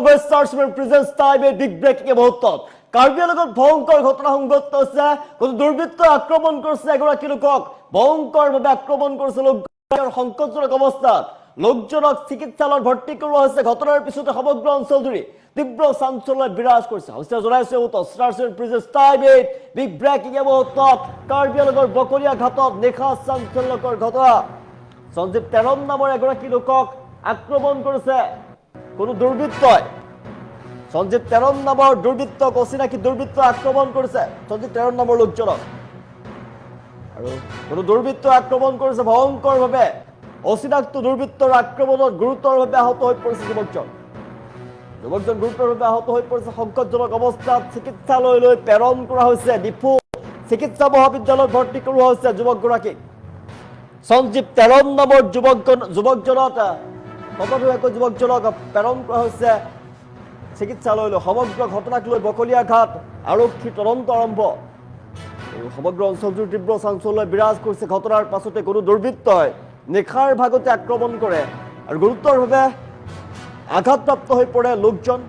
Presence টাইমে big breaking মুহূৰ্ত কাৰ্বি আংলঙত ভয়ঙ্কৰ ঘটনা সংঘটিত হৈছে কোনো দুৰ্বৃত্তই আক্ৰমণ কৰিছে এগৰাকী লোকক ভয়ঙ্কৰভাৱে আক্ৰমণ কৰিছে লোকৰ সংকটজনক অৱস্থাত লোকজনক চিকিৎসালয়ত ভৰ্তি কৰোৱা হৈছে ঘটনাৰ পিছতে সমগ্ৰ অঞ্চল জুৰি তীব্ৰ চাঞ্চল্য বিৰাজ কৰিছে হৈছে জনাইছে প্ৰেজেন্স টাইমে বিগ ব্ৰেকিং মুহূৰ্ত কাৰ্বি আংলঙৰ বকলিয়া ঘাটত নিশা চাঞ্চল্যকৰ ঘটনা সঞ্জীৱ তেৰণ নামৰ এগৰাকী লোকক আক্ৰমণ কৰিছে কোনো দুৰ্বৃত্তই সঞ্জীৱ তেৰণ নামৰ দুৰ্বৃত্তক অচিনাকি দুৰ্বৃত্ত আক্ৰমণ কৰিছে সঞ্জীৱ তেৰণ নামৰ লোকজনক আৰু কোনো দুৰ্বৃত্তই আক্ৰমণ কৰিছে ভয়ংকৰভাৱে অচিনাক্ত দুৰ্বৃত্তৰ আক্ৰমণত গুৰুতৰভাৱে আহত হৈ পৰিছে যুৱকজন গুৰুতৰভাৱে আহত হৈ পৰিছে সংকটজনক অৱস্থাত চিকিৎসালয়লৈ প্ৰেৰণ কৰা হৈছে ডিফু চিকিৎসা মহাবিদ্যালয়ত ভৰ্তি কৰোৱা হৈছে যুৱকগৰাকীক সঞ্জীৱ তেৰণ নামৰ যুৱকজনক প্ৰেৰণ কৰা হৈছে চিকিৎসালয়লৈ সমগ্ৰ ঘটনাক লৈ বকলিয়া ঘাট আৰক্ষী তদন্ত আৰম্ভ সমগ্ৰ অঞ্চলটোৰ তীব্ৰ চাঞ্চল্য বিৰাজ কৰিছে ঘটনাৰ পাছতে কোনো দুৰ্বৃত্তই নিশাৰ ভাগতে আক্ৰমণ কৰে আৰু গুৰুতৰভাৱে আঘাতপ্ৰাপ্ত হৈ পৰে লোকজন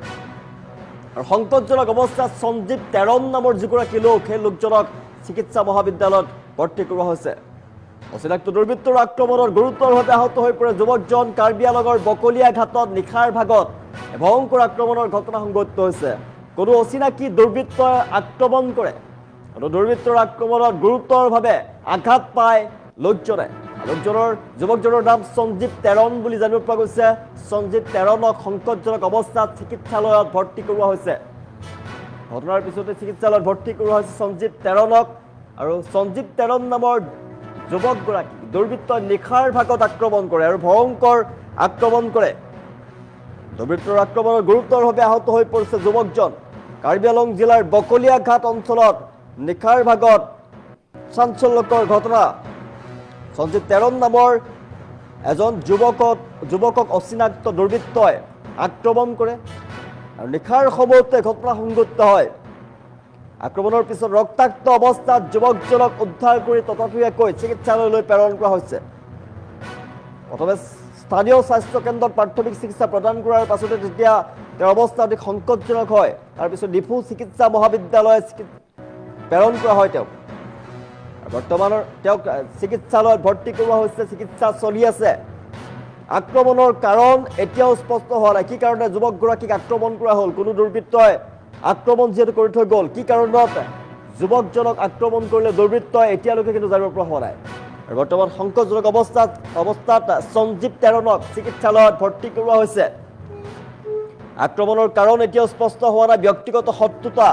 আৰু সংকটজনক অৱস্থাত সঞ্জীৱ তেৰণ নামৰ যিগৰাকী লোক সেই লোকজনক চিকিৎসা মহাবিদ্যালয়ত ভৰ্তি কৰোৱা হৈছে অচিনাক্ত দুৰ্বৃত্তৰ আক্ৰমণত গুৰুতৰভাৱে আহত হৈ পৰে যুৱকজন কাৰ্বি আংলঙৰ বকলিয়া ঘাটত নিশাৰ ভাগত ভয়ংকৰ আক্ৰমণৰ ঘটনা সংঘটিত হৈছে কোনো অচিনাকি দুৰ্বৃত্তই আক্ৰমণ কৰে আৰু দুৰ্বৃত্তৰ আক্ৰমণত গুৰুতৰভাৱে আঘাত পায় যুৱকজনৰ নাম সঞ্জীৱ তেৰণ বুলি জানিব পৰা গৈছে সঞ্জীৱ তেৰণক সংকটজনক অৱস্থাত চিকিৎসালয়ত ভৰ্তি কৰোৱা হৈছে ঘটনাৰ পিছতে চিকিৎসালয়ত ভৰ্তি কৰোৱা হৈছে সঞ্জীৱ তেৰণক আৰু সঞ্জীৱ তেৰণ নামৰ যুৱকগৰাকী দুৰ্বৃত্তই নিশাৰ ভাগত আক্ৰমণ কৰে আৰু ভয়ংকৰ আক্ৰমণ কৰে দুৰ্বৃত্তৰ আক্ৰমণত গুৰুতৰভাৱে আহত হৈ পৰিছে যুৱকজন কাৰ্বি আংলং জিলাৰ বকলিয়া ঘাট অঞ্চলত নিশাৰ ভাগত চাঞ্চল্যকৰ ঘটনা সঞ্জীৱ তেৰণ নামৰ এজন যুৱকক অচিনাক্ত দুৰ্বৃত্তই আক্ৰমণ কৰে আৰু নিশাৰ সময়তে ঘটনা সংঘটিত হয় আক্ৰমণৰ পিছত ৰক্তাক্ত অৱস্থাত যুৱকজনক উদ্ধাৰ কৰি ততাতৈয়াকৈ চিকিৎসালয়লৈ প্ৰেৰণ কৰা হৈছে প্ৰথমে স্থানীয় স্বাস্থ্য কেন্দ্ৰত প্ৰাথমিক চিকিৎসা প্ৰদান কৰাৰ পাছতে যেতিয়া তেওঁৰ অৱস্থা অধিক সংকটজনক হয় তাৰপিছত ডিফু চিকিৎসা মহাবিদ্যালয় প্ৰেৰণ কৰা হয় তেওঁক বৰ্তমানৰ তেওঁক চিকিৎসালয়ত ভৰ্তি কৰোৱা হৈছে চিকিৎসা চলি আছে আক্ৰমণৰ কাৰণ এতিয়াও স্পষ্ট হোৱা নাই কি কাৰণে যুৱকগৰাকীক আক্ৰমণ কৰা হ'ল কোনো দুৰ্বৃত্তই আক্ৰমণ যিহেতু কৰি থৈ গ'ল কি কাৰণত যুৱকজনক আক্ৰমণ কৰিলে দুৰ্বৃত্তই এতিয়ালৈকে কিন্তু জানিব পৰা হোৱা নাই আৰু বৰ্তমান সংকটজনক অৱস্থাত সঞ্জীৱ তেৰণক চিকিৎসালয়ত ভৰ্তি কৰোৱা হৈছে আক্ৰমণৰ কাৰণ এতিয়াও স্পষ্ট হোৱা নাই ব্যক্তিগত শত্ৰুতা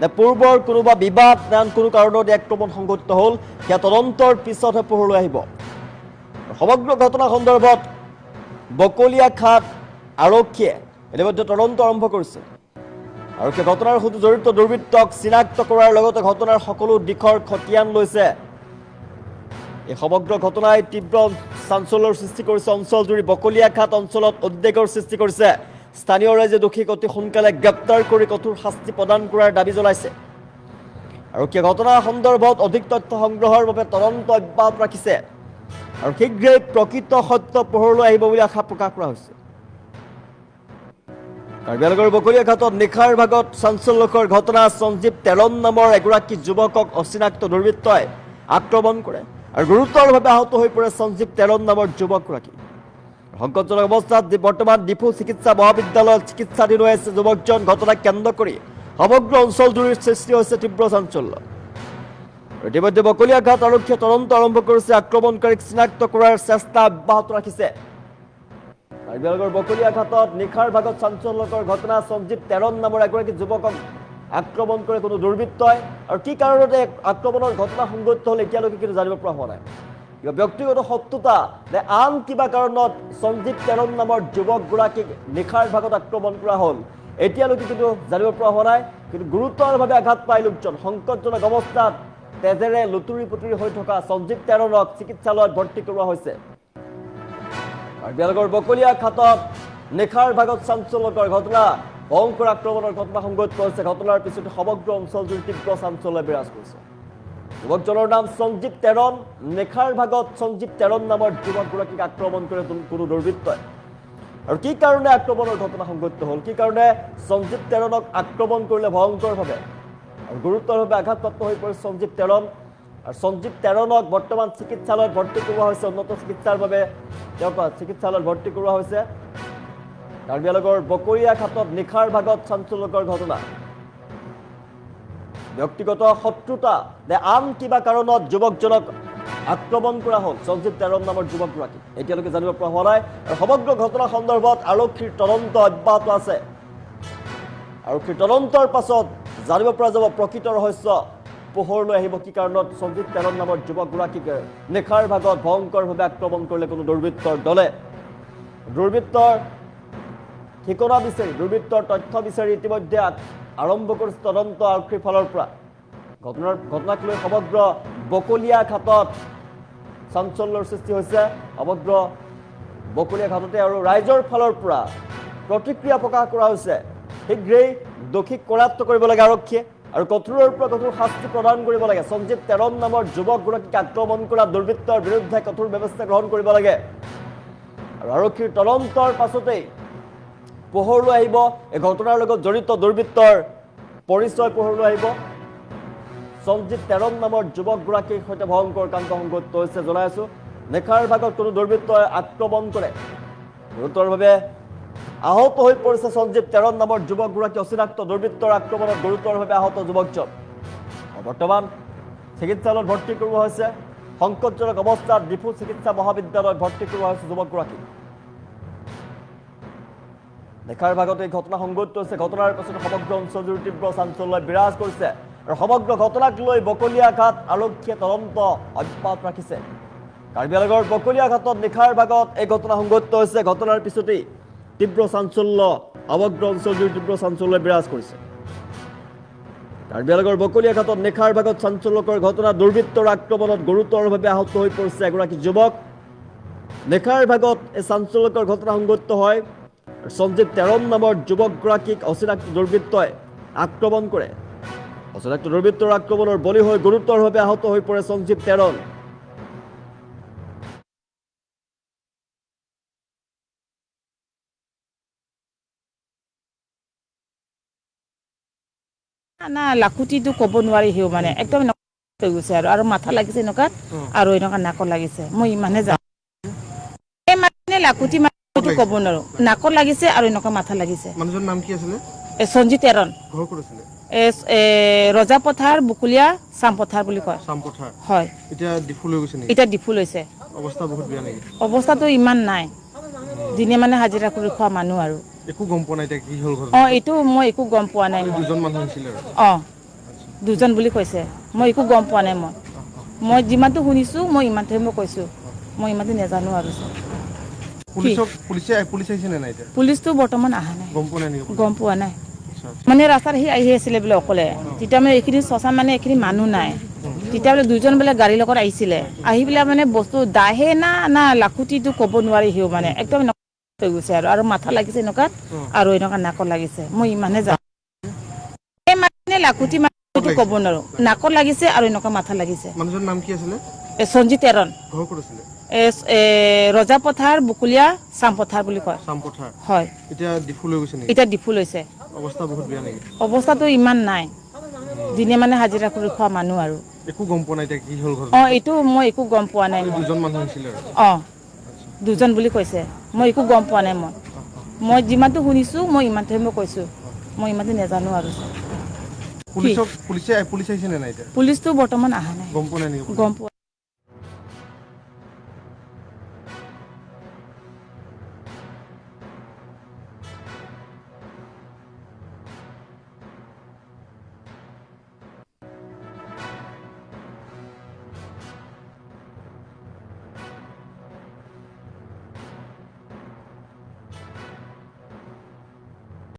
নে পূৰ্বৰ কোনোবা বিবাদ নান কোনো কাৰণত আক্ৰমণ সংঘটিত হ'ল সেয়া তদন্তৰ পিছতহে পোহৰলৈ আহিব সমগ্ৰ ঘটনা সন্দৰ্ভত বকলিয়া ঘাট আৰক্ষীয়ে ইতিমধ্যে তদন্ত আৰম্ভ কৰিছে আৰু সেই ঘটনাৰ সৈতে জড়িত দুৰ্বৃত্তক চিনাক্ত কৰাৰ লগতে ঘটনাৰ সকলো দিশৰ খতিয়ান লৈছে এই সমগ্ৰ ঘটনাই তীব্ৰ চাঞ্চল্যৰ সৃষ্টি কৰিছে অঞ্চলজুৰি বকলিয়া ঘাট অঞ্চলত উদ্বেগৰ সৃষ্টি কৰিছে স্থানীয় ৰাইজে দোষীক অতি সোনকালে গ্ৰেপ্তাৰ কৰি কঠোৰ শাস্তি প্ৰদান কৰাৰ দাবী জনাইছে আৰু সেই ঘটনাৰ সন্দৰ্ভত অধিক তথ্য সংগ্ৰহৰ বাবে তদন্ত অব্যাহত ৰাখিছে আৰু শীঘ্ৰেই প্ৰকৃত সত্য পোহৰলৈ আহিব বুলি আশা প্ৰকাশ কৰা হৈছে কাৰ্বি আংলঙৰ বকলিয়া ঘাটত নিশাৰ ভাগত চাঞ্চল্যকৰ ঘটনা সঞ্জীৱ তেৰণ নামৰ এগৰাকী যুৱকক অচিনাক্ত দুৰ্বৃত্তই আক্ৰমণ কৰে আৰু গুৰুতৰভাৱে আহত হৈ পৰে সঞ্জীৱ তেৰণ নামৰ যুৱকগৰাকী সংকটজনক অৱস্থাত বৰ্তমান ডিফু চিকিৎসা মহাবিদ্যালয়ত চিকিৎসাধীন হৈ আছে যুৱকজন ঘটনাক কেন্দ্ৰ কৰি সমগ্ৰ অঞ্চলজুৰিৰ সৃষ্টি হৈছে তীব্ৰ চাঞ্চল্য ইতিমধ্যে বকলিয়া ঘাট আৰক্ষীয়ে তদন্ত আৰম্ভ কৰিছে আক্ৰমণকাৰীক চিনাক্ত কৰাৰ চেষ্টা অব্যাহত ৰাখিছে কাৰ্বি আংলঙৰ বকলিয়া ঘাটত নিশাৰ ভাগত চাঞ্চল্যকৰ ঘটনা সঞ্জীৱ তেৰণ নামৰ এগৰাকী যুৱকক আক্ৰমণ কৰে কোনো দুৰ্বৃত্তই আৰু কি কাৰণতে আক্ৰমণৰ ঘটনা সংঘটিত হ'ল এতিয়ালৈকে কিন্তু জানিব পৰা হোৱা নাই কিবা ব্যক্তিগত শত্ৰুতা নে আন কিবা কাৰণত সঞ্জীৱ তেৰণ নামৰ যুৱকগৰাকীক নিশাৰ ভাগত আক্ৰমণ কৰা হ'ল এতিয়ালৈকে কিন্তু জানিব পৰা হোৱা নাই কিন্তু গুৰুতৰভাৱে আঘাত পাই লোকজন সংকটজনক অৱস্থাত তেজেৰে লুতুৰি পুতুৰি হৈ থকা সঞ্জীৱ তেৰণক চিকিৎসালয়ত ভৰ্তি কৰোৱা হৈছে কাৰ্বি আংলঙৰ বকলিয়া ঘাটত নিশাৰ ভাগত চাঞ্চল্যকৰ ঘটনা ভয়ংকৰ আক্ৰমণৰ ঘটনা সংঘটিত হৈছে ঘটনাৰ পিছতে সমগ্ৰ অঞ্চলজুৰি তীব্ৰ চাঞ্চল্য বিৰাজ কৰিছে যুৱকজনৰ নাম সঞ্জীৱ তেৰণ নিশাৰ ভাগত সঞ্জীৱ তেৰণ নামৰ যুৱকগৰাকীক আক্ৰমণ কৰে কোনো দুৰ্বৃত্তই আৰু কি কাৰণে আক্ৰমণৰ ঘটনা সংঘটিত হ'ল, কি কাৰণে সঞ্জীৱ তেৰণক আক্ৰমণ কৰিলে ভয়ংকৰভাৱে আৰু গুৰুতৰভাৱে আঘাতপ্ৰাপ্ত হৈ পৰিছে সঞ্জীৱ তেৰণ। আৰু সঞ্জীৱ তেৰণক বৰ্তমান চিকিৎসালয়ত ভৰ্তি কৰোৱা হৈছে, উন্নত চিকিৎসাৰ বাবে তেওঁক চিকিৎসালয়ত ভৰ্তি কৰোৱা হৈছে। কাৰ্বি আংলঙৰ বকৰিয়াঘাটত নিশাৰ ভাগত চাঞ্চল্যকৰ ঘটনা। ব্যক্তিগত শত্ৰুতা নে আন কিবা কাৰণত যুৱকজনক আক্ৰমণ কৰা হ'ল সঞ্জীৱ তেৰণ নামৰ যুৱকগৰাকী, এতিয়ালৈকে জানিব পৰা হোৱা নাই। আৰু সমগ্ৰ ঘটনা সন্দৰ্ভত আৰক্ষীৰ তদন্ত অব্যাহত আছে। আৰক্ষীৰ তদন্তৰ পাছত জানিব পৰা যাব প্ৰকৃত ৰহস্য পোহৰলৈ আহিব, কি কাৰণত সঞ্জীৱ তেৰণ নামৰ যুৱকগৰাকীক নিশাৰ ভাগত ভয়ংকৰভাৱে আক্ৰমণ কৰিলে কোনো দুৰ্বৃত্তৰ দলে। দুৰ্বৃত্তৰ ঠিকনা বিচাৰি, দুৰ্বৃত্তৰ তথ্য বিচাৰি ইতিমধ্যে আৰম্ভ কৰিছে তদন্ত আৰক্ষীৰ ফালৰ পৰা। ঘটনাক লৈ সমগ্ৰ বকলিয়াঘাটত চাঞ্চল্যৰ সৃষ্টি হৈছে। সমগ্ৰ বকলিয়াঘাটতে আৰু ৰাইজৰ ফালৰ পৰা প্ৰতিক্ৰিয়া প্ৰকাশ কৰা হৈছে। শীঘ্ৰেই দোষীক কৰায়ত্ব কৰিব লাগে আৰক্ষীয়ে আৰু কঠোৰৰ পৰা কঠোৰ শাস্তি প্ৰদান কৰিব লাগে। সঞ্জীৱ তেৰণ নামৰ যুৱকগৰাকীক আক্ৰমণ কৰা দুৰ্বৃত্তৰ বিৰুদ্ধে কঠোৰ ব্যৱস্থা গ্ৰহণ কৰিব লাগে। আৰু আৰক্ষীৰ তদন্তৰ পাছতেই পোহৰলৈ আহিব এই ঘটনাৰ লগত জড়িত দুৰ্বৃত্তৰ পৰিচয় পোহৰলৈ আহিব। সঞ্জীৱ তেৰণ নামৰ যুৱকগৰাকীৰ সৈতে ভয়ংকৰ কাণ্ড সংঘটিত হৈছে। জনাই আছো, নিশাৰ ভাগত কোনো দুৰ্বৃত্তই আক্ৰমণ কৰে, গুৰুতৰভাৱে আহত হৈ পৰিছে সঞ্জীৱ তেৰণ নামৰ যুৱকগৰাকী। অচিনাক্ত দুৰ্বৃত্তৰ আক্ৰমণত গুৰুতৰভাৱে আহত যুৱকজন বৰ্তমান চিকিৎসালয়ত ভৰ্তি কৰোৱা হৈছে। সংকটজনক অৱস্থাত ডিফু চিকিৎসা মহাবিদ্যালয়ত ভৰ্তি কৰোৱা হৈছে যুৱকগৰাকী। নিশাৰ ভাগত এই ঘটনা সংঘটিত হৈছে। ঘটনাৰ পাছত সমগ্ৰ অঞ্চলজুৰি তীব্ৰ চাঞ্চল্য বিৰাজ কৰিছে আৰু সমগ্ৰ ঘটনাক লৈ বকলিয়াঘাট আৰক্ষীয়ে তদন্ত অব্যাহত ৰাখিছে। কাৰ্বি আংলঙৰ বকলিয়াঘাটত নিশাৰ ভাগত এই ঘটনা সংঘটিত হৈছে। ঘটনাৰ পিছতেই তীব্ৰ চাঞ্চল্য সমগ্ৰ অঞ্চলজুৰি তীব্ৰ চাঞ্চল্য বিৰাজ কৰিছে। কাৰ্বি আংলঙৰ বকলিয়াঘাটত নিশাৰ ভাগত চাঞ্চল্যকৰ ঘটনা, দুৰ্বৃত্তৰ আক্ৰমণত গুৰুতৰভাৱে আহত হৈ পৰিছে এগৰাকী যুৱক। নিশাৰ ভাগত এই চাঞ্চল্যকৰ ঘটনা সংঘটিত হয়। সঞ্জীৱ তেৰণ নামৰ যুৱকগৰাকীক অচিনাক্ত দুৰ্বৃত্তই আক্ৰমণ কৰে। অচিনাক্ত দুৰ্বৃত্তৰ আক্ৰমণৰ বলি হৈ গুৰুতৰভাৱে আহত হৈ পৰে সঞ্জীৱ তেৰণ। না লাখুটিটো ক'ব নোৱাৰি, সিও মানে একদম হৈ গৈছে আৰু মাথা লাগিছে এনেকুৱা আৰু এনেকুৱা নাকত লাগিছে। মই ইমানে যাওঁ এই মানে লাখুটি মানে ক'ব নোৱাৰো, নাকত লাগিছে আৰু এনেকুৱা মাথা লাগিছে। মানুহজনৰ নাম কি আছিলে? সঞ্জীৱ তেৰণ। ঘৰ ক'ত আছিলে? ৰজাপথাৰ বুকুলীয়া চামপথাৰ বুলি কয়। চামপথাৰ। হয়। এতিয়া ডিফু লৈ গৈছে নেকি? এতিয়া ডিফু লৈছে। অৱস্থা বহুত বেয়া নেকি? অৱস্থাটো ইমান নাই, দিনে মানে হাজিৰা কৰি খোৱা মানুহ আৰু একো গম পোৱা নাই এতিয়া কি হ'ল ঘটনা? এইটো মই একো গম পোৱা নাই। মই দুজন মানুহ হৈছিলে আৰু দুজন বুলি কৈছে, মই একো গম পোৱা নাই। মই যিমানটো শুনিছোঁ মই ইমানটোহে মই কৈছোঁ, মই ইমানটো নাজানো আৰু পুলিচ আহিছে নে নাই এতিয়া? পুলিচটো বৰ্তমান অহা নাই। গম পোৱা নাই নেকি? গম পোৱা নাই। মানে ৰাস্তাত আহি আছিলে বোলে অকলে, তেতিয়া মানে এইখিনি শ্মশান মানে এইখিনি মানুহ নাই, তেতিয়া বোলে দুজন বোলে গাড়ীৰ লগত আহিছিলে, আহি পেলাই মানে বস্তু দাহে না লাখুটিটো ক'ব নোৱাৰি, সিও মানে একদম হৈ গৈছে আৰু মাথা লাগিছে এনেকুৱা আৰু এনেকুৱা নাকত লাগিছে। মই ইমানে যাওঁ এই মানে লাখুটি মানে ক'ব নোৱাৰো, নাকত লাগিছে আৰু এনেকুৱা মাথা লাগিছে। মানুহজনৰ নাম কি আছিলে? সঞ্জীৱ তেৰণ। ঘৰ ক'ত আছিলে? ৰজাপথাৰ বুকুলীয়া চামপথাৰ বুলি কয়। চামপথাৰ। হয়। এতিয়া ডিফু লৈ গৈছে নেকি? এতিয়া ডিফু লৈছে। অৱস্থা বহুত বেয়া নেকি? অৱস্থাটো ইমান নাই, দিনে মানে হাজিৰা কৰি খোৱা মানুহ আৰু একো গম পোৱা নাই এতিয়া কি হ'ল ঘটনা? এইটো মই একো গম পোৱা নাই। দুজন মানুহ হৈছিলে আৰু দুজন বুলি কৈছে, মই একো গম পোৱা নাই। মই যিমানটো শুনিছোঁ মই ইমানটোহে মই কৈছোঁ, মই ইমানটো নাজানো আৰু পুলিচ আহিছে নে নাই এতিয়া? পুলিচটো বৰ্তমান অহা নাই। গম পোৱা নাই নেকি? গম পোৱা